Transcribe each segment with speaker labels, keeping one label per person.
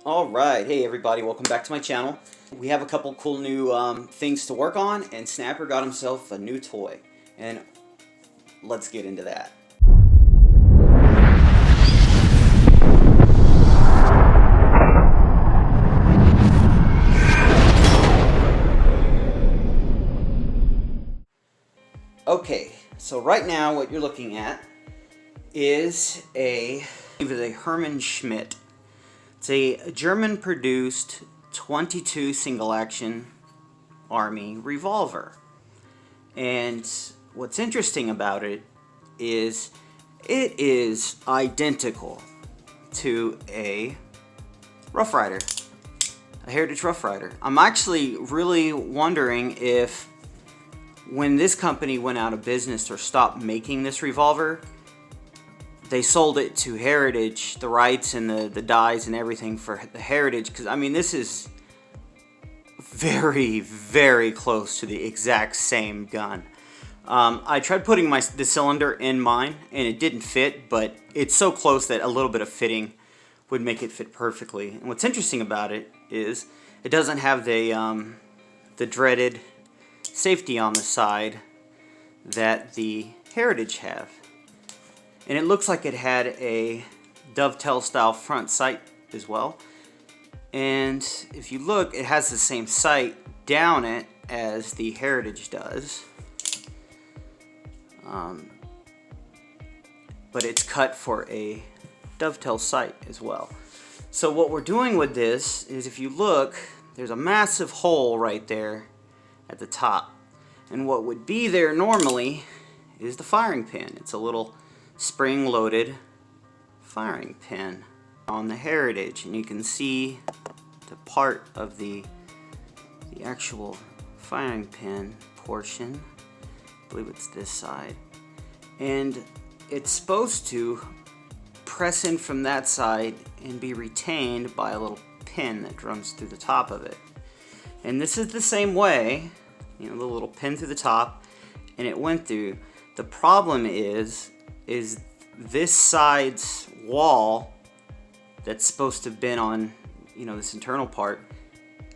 Speaker 1: Alright, hey everybody, welcome back to my channel. We have a couple cool new things to work on, and Snapper got himself a new toy. And let's get into that. Okay, so right now what you're looking at is a Herman Schmidt. It's a German-produced 22 single-action Army revolver. And what's interesting about it is identical to a Rough Rider, a Heritage Rough Rider. I'm actually really wondering if when this company went out of business or stopped making this revolver, they sold it to Heritage, the rights and the dies and everything for the Heritage, because I mean this is very, very close to the exact same gun. I tried putting the cylinder in mine and it didn't fit, but it's so close that a little bit of fitting would make it fit perfectly. And what's interesting about it is it doesn't have the dreaded safety on the side that the Heritage have. And it looks like it had a dovetail style front sight as well. And if you look, it has the same sight down it as the Heritage does. But it's cut for a dovetail sight as well. So what we're doing with this is, if you look, there's a massive hole right there at the top. And what would be there normally is the firing pin. It's a little spring-loaded firing pin on the Heritage, and you can see the part of the actual firing pin portion. I believe it's this side, and it's supposed to press in from that side and be retained by a little pin that runs through the top of it. And this is the same way, you know, the little pin through the top, and it went through. The problem is this side's wall that's supposed to have been on, you know, this internal part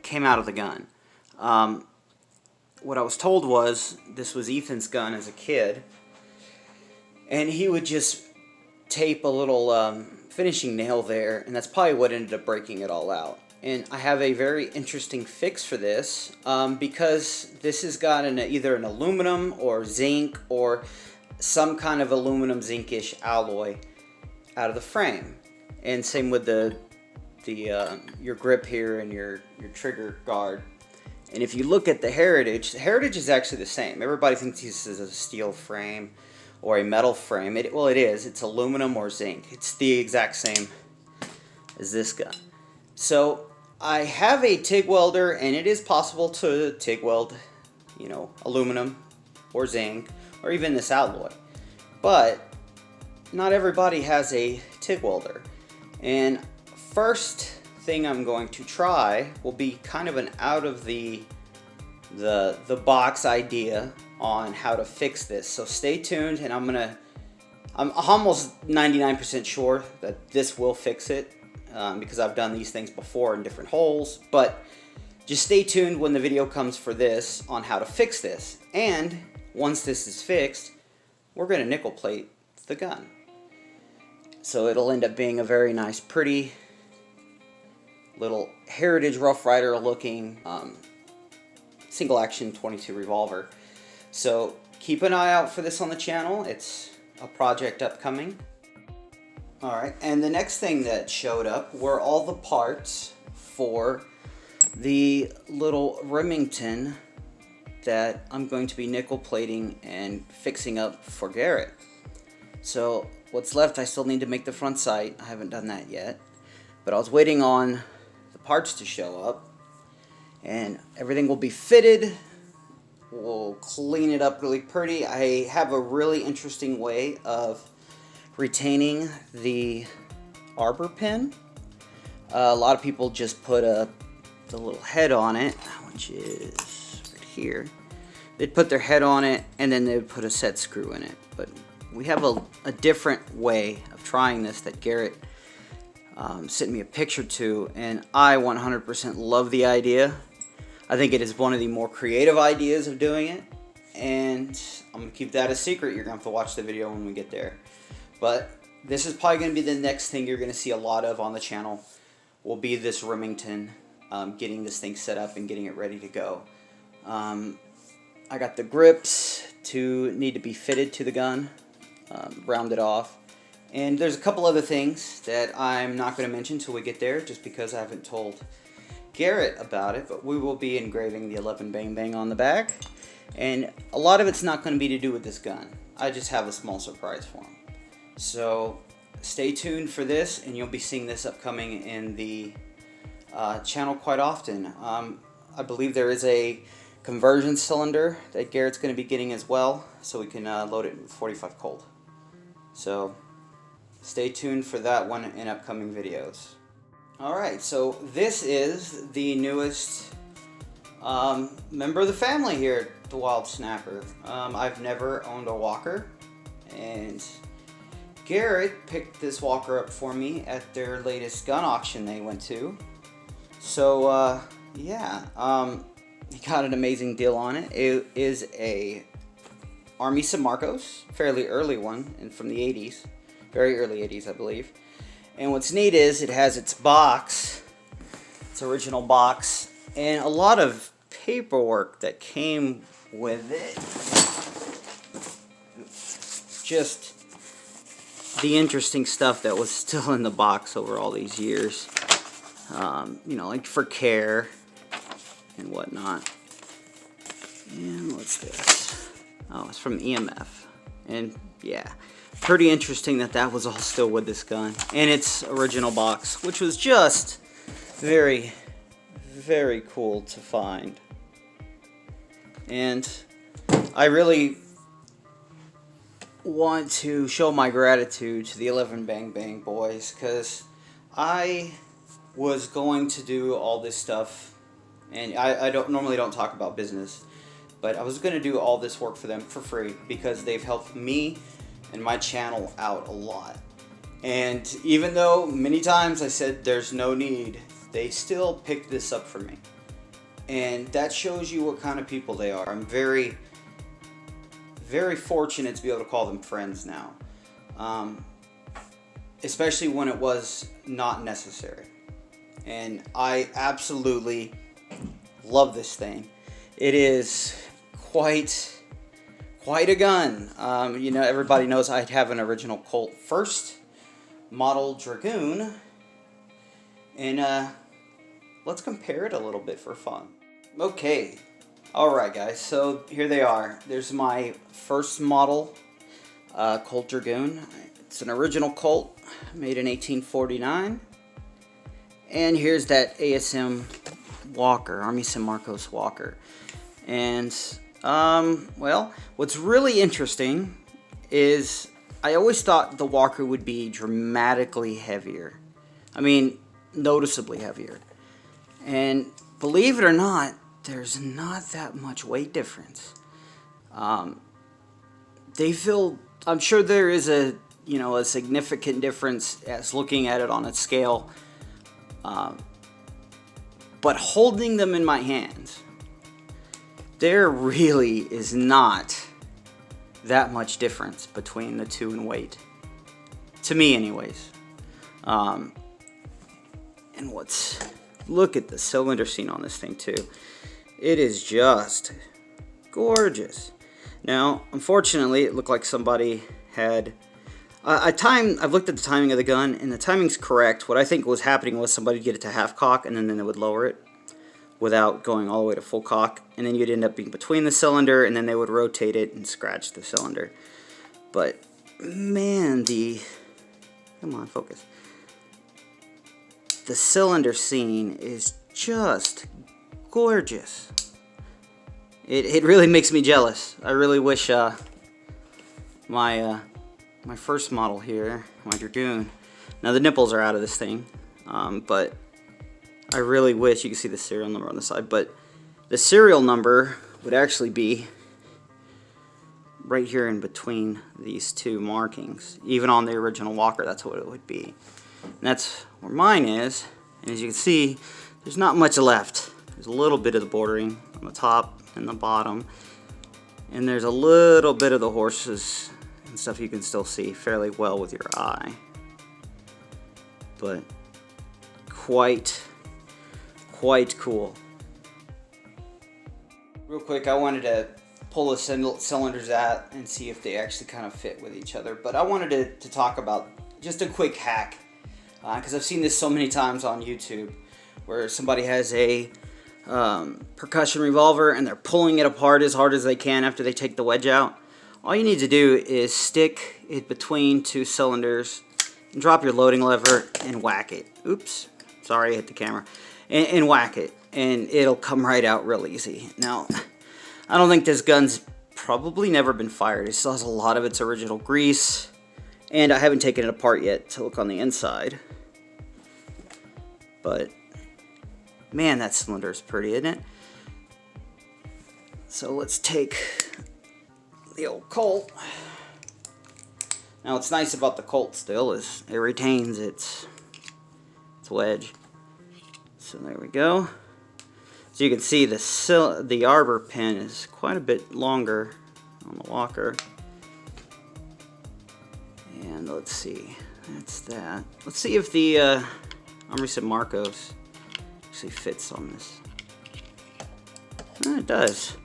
Speaker 1: came out of the gun. What I was told was this was Ethan's gun as a kid, and he would just tape a little finishing nail there, and that's probably what ended up breaking it all out. And I have a very interesting fix for this, because this has got either an aluminum or zinc or some kind of aluminum zinkish alloy out of the frame. And same with your grip here and your trigger guard. And if you look at the Heritage is actually the same. Everybody thinks this is a steel frame or a metal frame. Well, it is. It's aluminum or zinc. It's the exact same as this gun. So I have a TIG welder, and it is possible to TIG weld, you know, aluminum or zinc or even this alloy. But not everybody has a TIG welder. And first thing I'm going to try will be kind of an out of the box idea on how to fix this. So stay tuned, and I'm almost 99% sure that this will fix it, because I've done these things before in different holes. But just stay tuned when the video comes for this on how to fix this. And once this is fixed, we're going to nickel plate the gun. So it'll end up being a very nice, pretty little Heritage Rough Rider looking single action 22 revolver. So keep an eye out for this on the channel. It's a project upcoming. Alright, and the next thing that showed up were all the parts for the little Remington that I'm going to be nickel plating and fixing up for Garrett. So what's left, I still need to make the front sight. I haven't done that yet, but I was waiting on the parts to show up, and everything will be fitted. We'll clean it up really pretty. I have a really interesting way of retaining the arbor pin. A lot of people just put the little head on it, which is right here. They'd put their head on it, and then they would put a set screw in it. But we have a different way of trying this that Garrett sent me a picture to, and I 100% love the idea. I think it is one of the more creative ideas of doing it, and I'm going to keep that a secret. You're going to have to watch the video when we get there. But this is probably going to be the next thing you're going to see a lot of on the channel, will be this Remington, getting this thing set up and getting it ready to go. I got the grips need to be fitted to the gun, rounded off. And there's a couple other things that I'm not going to mention until we get there, just because I haven't told Garrett about it. But we will be engraving the 11 Bang Bang on the back. And a lot of it's not going to be to do with this gun. I just have a small surprise for him. So stay tuned for this, and you'll be seeing this upcoming in the channel quite often. I believe there is a conversion cylinder that Garrett's going to be getting as well, so we can load it with 45 Colt. So stay tuned for that one in upcoming videos. Alright, so this is the newest member of the family here at the Wild Snapper. I've never owned a Walker, and Garrett picked this Walker up for me at their latest gun auction they went to. So yeah, he got an amazing deal on it. It is a Armi San Marcos, fairly early one, and from the 80s, very early 80s, I believe. And what's neat is it has its box, its original box, and a lot of paperwork that came with it. Just the interesting stuff that was still in the box over all these years. You know, like for care and whatnot. And what's this? Oh, it's from EMF. And yeah, pretty interesting that that was all still with this gun. And its original box, which was just very, very cool to find. And I really want to show my gratitude to the 11 Bang Bang boys, because I was going to do all this stuff, and I normally don't talk about business, but I was going to do all this work for them for free because they've helped me and my channel out a lot. And even though many times I said there's no need, they still picked this up for me. And that shows you what kind of people they are. I'm very, very fortunate to be able to call them friends now. Especially when it was not necessary. And I absolutely love this thing. It is quite a gun. You know, everybody knows I have an original Colt first model Dragoon. And let's compare it a little bit for fun. Okay. Alright guys, so here they are. There's my first model Colt Dragoon. It's an original Colt made in 1849. And here's that ASM Walker, Armi San Marcos Walker. And, well, what's really interesting is I always thought the Walker would be dramatically heavier. I mean, noticeably heavier. And believe it or not, there's not that much weight difference. They feel, I'm sure there is a, you know, a significant difference as looking at it on a scale. But holding them in my hands, there really is not that much difference between the two in weight. To me anyways. And look at the cylinder scene on this thing too. It is just gorgeous. Now, unfortunately, it looked like somebody had I've looked at the timing of the gun, and the timing's correct. What I think was happening was somebody would get it to half cock, and then they would lower it without going all the way to full cock, and then you'd end up being between the cylinder, and then they would rotate it and scratch the cylinder. But man, come on, focus. The cylinder scene is just gorgeous. It really makes me jealous. I really wish my first model here, my Dragoon. Now the nipples are out of this thing, but I really wish you could see the serial number on the side. But the serial number would actually be right here in between these two markings. Even on the original Walker, that's what it would be. And that's where mine is. And as you can see, there's not much left. There's a little bit of the bordering on the top and the bottom. And there's a little bit of the horses and stuff you can still see fairly well with your eye. But quite cool. Real quick, I wanted to pull the cylinders out and see if they actually kind of fit with each other. But I wanted to talk about just a quick hack, because I've seen this so many times on YouTube where somebody has a percussion revolver and they're pulling it apart as hard as they can after they take the wedge out. All you need to do is stick it between two cylinders and drop your loading lever and whack it. Oops, sorry, I hit the camera. And whack it, and it'll come right out real easy. Now, I don't think this gun's probably never been fired. It still has a lot of its original grease, and I haven't taken it apart yet to look on the inside. But man, that cylinder is pretty, isn't it? So let's take the old Colt. Now, what's nice about the Colt still is it retains its wedge. So there we go. So you can see the arbor pin is quite a bit longer on the Walker. And let's see, that's that. Let's see if the Armi San Marcos actually fits on this. It does.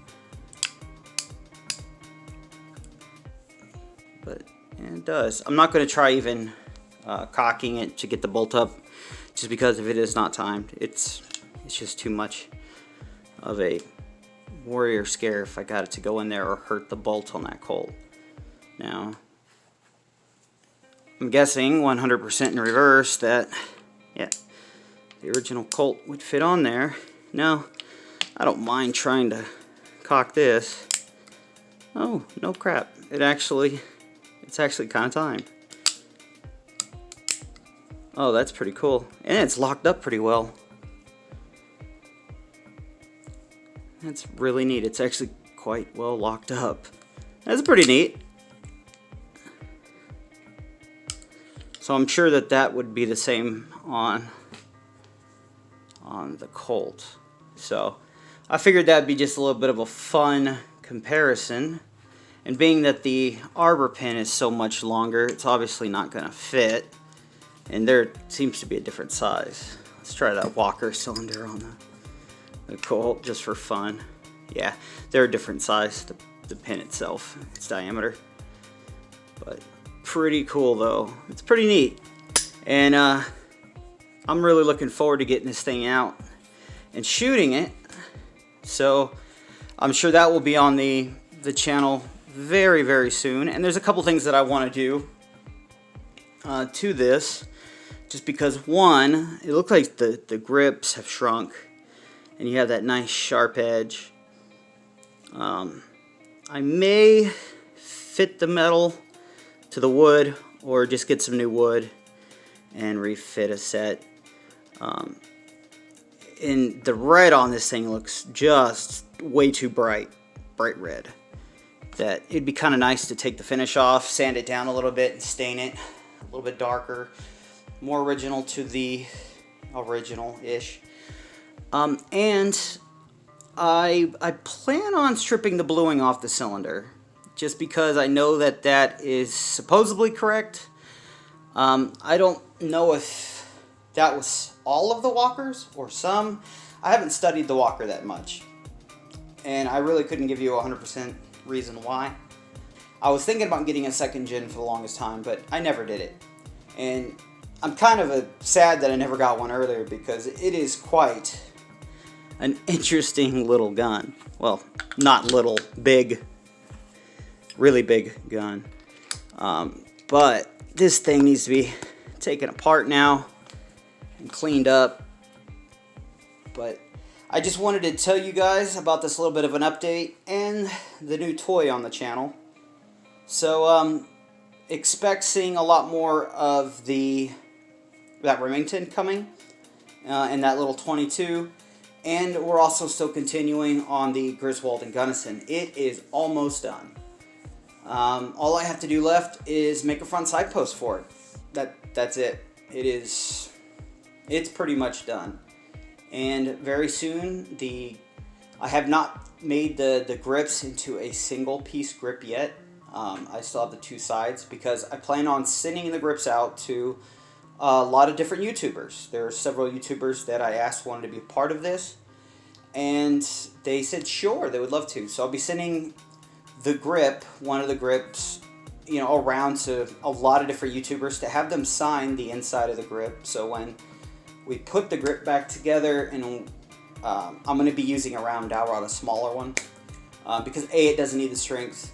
Speaker 1: But yeah, it does. I'm not going to try even cocking it to get the bolt up, just because if it is not timed, it's just too much of a warrior scare if I got it to go in there or hurt the bolt on that Colt. Now, I'm guessing 100% in reverse that, yeah, the original Colt would fit on there. Now, I don't mind trying to cock this. Oh, no crap. It's actually kind of timed. Oh, that's pretty cool. And it's locked up pretty well. That's really neat. It's actually quite well locked up. That's pretty neat. So I'm sure that that would be the same on the Colt. So I figured that'd be just a little bit of a fun comparison. And being that the arbor pin is so much longer, it's obviously not going to fit. And there seems to be a different size. Let's try that Walker cylinder on the Colt just for fun. Yeah, they're a different size, the pin itself, its diameter. But pretty cool though. It's pretty neat. And I'm really looking forward to getting this thing out and shooting it. So I'm sure that will be on the channel very, very soon. And there's a couple things that I want to do to this. Just because, one, it looks like the grips have shrunk and you have that nice sharp edge. I may fit the metal to the wood or just get some new wood and refit a set. And the red on this thing looks just way too bright red. That it'd be kind of nice to take the finish off, sand it down a little bit and stain it a little bit darker. More original to the original-ish. And I plan on stripping the bluing off the cylinder, just because I know that that is supposedly correct. I don't know if that was all of the Walkers or some. I haven't studied the Walker that much, and I really couldn't give you a 100% reason why. I was thinking about getting a second gen for the longest time, but I never did it. And I'm kind of sad that I never got one earlier, because it is quite an interesting little gun. Well, not little, big, really big gun. But this thing needs to be taken apart now and cleaned up. But I just wanted to tell you guys about this little bit of an update and the new toy on the channel. So expect seeing a lot more of that Remington coming, and that little 22, and we're also still continuing on the Griswold and Gunnison. It is almost done. All I have to do left is make a front side post for it. That's it. it's pretty much done. And very soon, I have not made the grips into a single piece grip yet. I still have the two sides because I plan on sending the grips out to a lot of different YouTubers. There are several YouTubers that I asked wanted to be a part of this, and they said sure, they would love to. So I'll be sending the grip, one of the grips, around to a lot of different YouTubers to have them sign the inside of the grip. So when we put the grip back together, and I'm going to be using a round dowel rod, a smaller one, because A, it doesn't need the strength,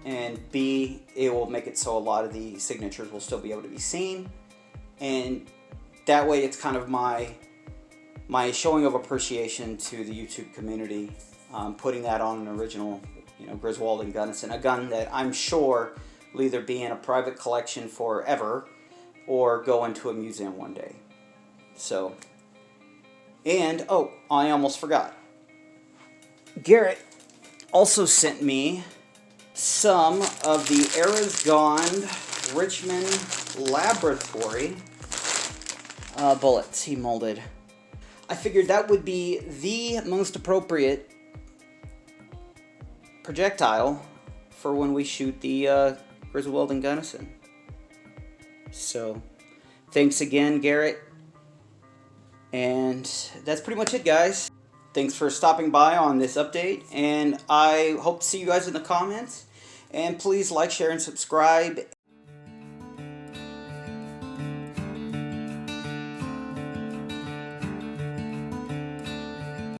Speaker 1: and B, it will make it so a lot of the signatures will still be able to be seen. And that way it's kind of my showing of appreciation to the YouTube community, putting that on an original, Griswold and Gunnison, a gun that I'm sure will either be in a private collection forever or go into a museum one day. So, and, oh, I almost forgot. Garrett also sent me some of the Aragon Richmond Laboratory bullets he molded. I figured that would be the most appropriate projectile for when we shoot the Griswold and Gunnison. So, thanks again, Garrett. And that's pretty much it, guys. Thanks for stopping by on this update, and I hope to see you guys in the comments. And please like, share, and subscribe,